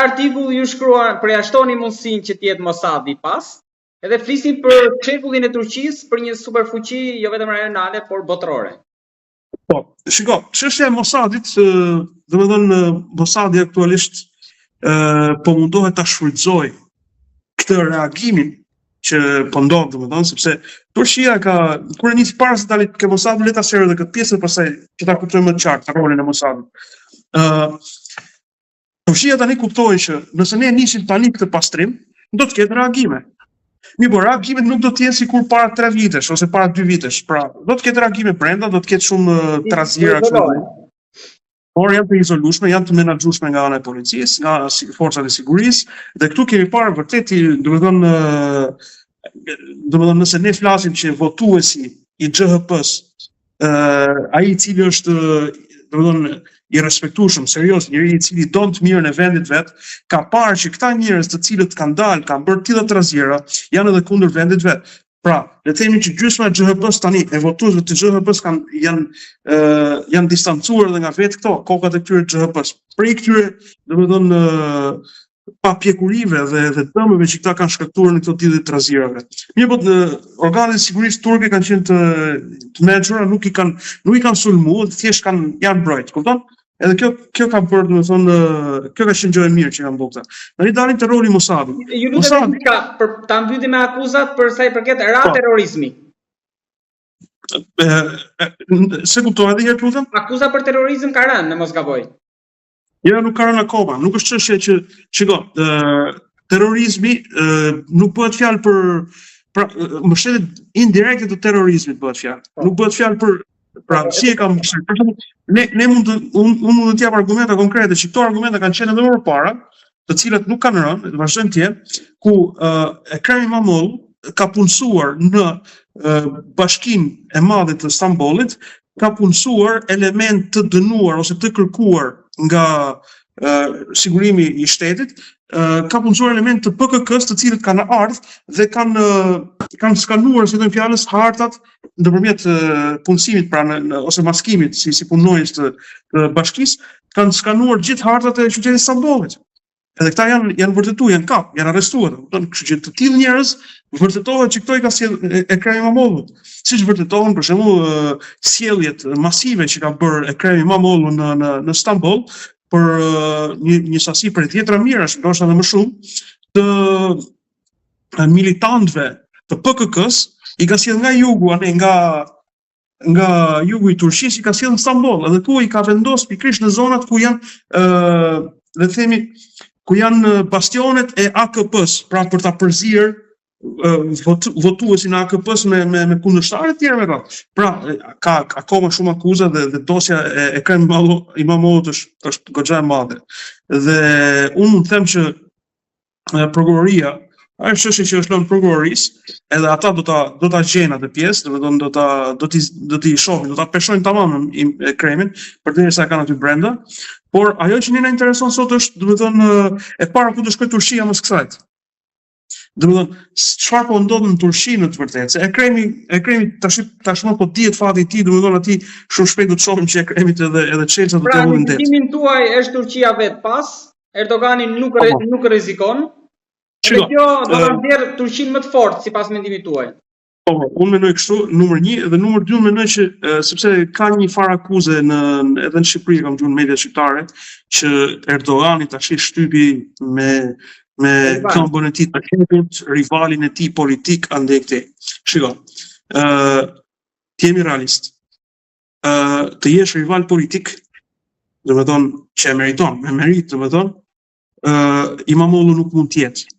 artikull ju shkruan përjashtoni mundësinë që të jetë Mossadi pas, edhe flisin për çekullin e Turqisë për një superfuqi jo vetëm rajonale, por botërore. Po, shiko, çështja e Mossadit, domethënë Mossadi aktualisht po mundohet ta shfrytëzojë këtë reagimin që po ndodh, domethënë, sepse Turqia ka kur nisi para se dalit ke Mossadi, le ta sjerë edhe këtë pjesë pastaj që ta kuptojmë më të qartë rolin e Mossadit. Turqia tani kuptoi që nëse ne nisim tani këtë pastrim, do të ketë reagime. Mirë, reagimet nuk do të jenë sikur para 3 vitesh ose para 2 vitesh. Pra, do të ketë reagime brenda, do të ketë shumë trazira kështu. Por janë të izolueshme, janë të menaxhueshme nga ana e policisë, nga forcat e sigurisë, dhe këtu kemi parë vërtet, domethënë nëse ne flasim që votuesi i XHP-s, ai i cili është domethënë i respektueshëm, serioz, njëri i cili don të mirën e vendit vet, ka parë që këta njerëz të cilët kanë dalë, kanë bërë tilla trazira, janë edhe kundër vendit vet. Pra, le të themi që gjysma e XHP-s tani, e votuesve të XHP-s janë distancuar edhe nga vetë këto, kokat e këtyre XHP-s. Prej këtyre, domethënë, papjekurive dhe dëmeve që këta kanë shkaktuar në këto tillë trazirave. Mirë, po organet e sigurisë turke kanë qenë të mençura, nuk i kanë sulmuar, thjesht janë mbrojt, kupton? Edhe kjo ka bërë, domethënë, kjo ka qenë gjë e mirë që kanë bërë këta. Tani dalim te roli i Mossadit. Ju lutem për ta mbyllim me akuzat për sa i përket terrorizmi. Se kuptova edhe herë lutem? Akuza për terrorizëm ka rënë, në mos gaboj. Ja, nuk ka rënë akoma. Nuk është çështje që, shiko, terrorizmi nuk bëhet fjalë për mbështetje indirekte të terrorizmit bëhet fjalë. Nuk bëhet fjalë për si e kam thënë. Për shembull, ne mund të jap argumente konkrete, që këto argumente kanë qenë edhe më parë, të cilat nuk kanë rënë, vazhdojnë të jenë, ku Ekrem İmamoğlu ka punësuar në Bashkinë e Madhe të Stambollit, ka punësuar element të dënuar ose të kërkuar nga sigurimi i shtetit, ka punësuar element të PKK-s të cilët kanë ardhur dhe kanë skanuar, si thon fjalës, hartat ndërmjet punësimit ose maskimit si punonjës të bashkisë, kanë skanuar gjithë hartat e qytetit Stambollit. Edhe këta janë vërtetuar, janë arrestuar. Kështu që të tillë njerëz vërtetohet që këto i ka sjell Ekrem İmamoğlu. Siç vërtetohen për shembull sjelljet masive që ka bërë Ekrem İmamoğlu në Stamboll për një sasi për 10 mijërash, ndoshta edhe më shumë, të militantëve të PKK-s, i ka sjell nga jugu, nga jugu i Turqisë, i ka sjell në Stamboll, edhe ku i ka vendosur pikërisht në zonat ku janë, le të themi, ku janë bastionet e AKP-s, pra për ta përzierë votuesin e AKP-s me kundërshtarë të tjerë me radhë. Pra, ka akoma shumë akuza dhe dosja e Ekrem İmamoğlu't është goxha e madhe. Dhe unë mund të them që prokuroria, është çështje që është lënë prokurorisë, edhe ata do ta gjejnë atë pjesë, domethënë do t'i shohin, do ta peshojnë tamam Ekremin, përderisa kanë aty brenda. Por ajo që ne na intereson sot është, domethënë, e para ku do shkojë Turqia mos kësaj. Domethënë, çfarë po ndodh në Turqi në të vërtetë? Se Ekremi tashmë po dihet fati i tij, domethënë aty shumë shpejt do të shohim që Ekremit edhe Çelça do të ulën det. Pra, në mendimin tuaj është Turqia vet pas, Erdogani nuk rrezikon. Dhe kjo do ta nxjerrë Turqinë më të fortë sipas mendimit tuaj. Po, unë mendoj kështu, numër 1, dhe numër 2 mendoj që sepse ka një farë akuze edhe në Shqipëri, kam gjuhën media shqiptare, që Erdogani tash shtypi me këmbën e tij të keput rivalin e tij politik andej këtej. Shiko, të jemi realist. Të jesh rival politik, domethënë që e meriton, me merit, domethënë, İmamoğlu nuk mund të jetë.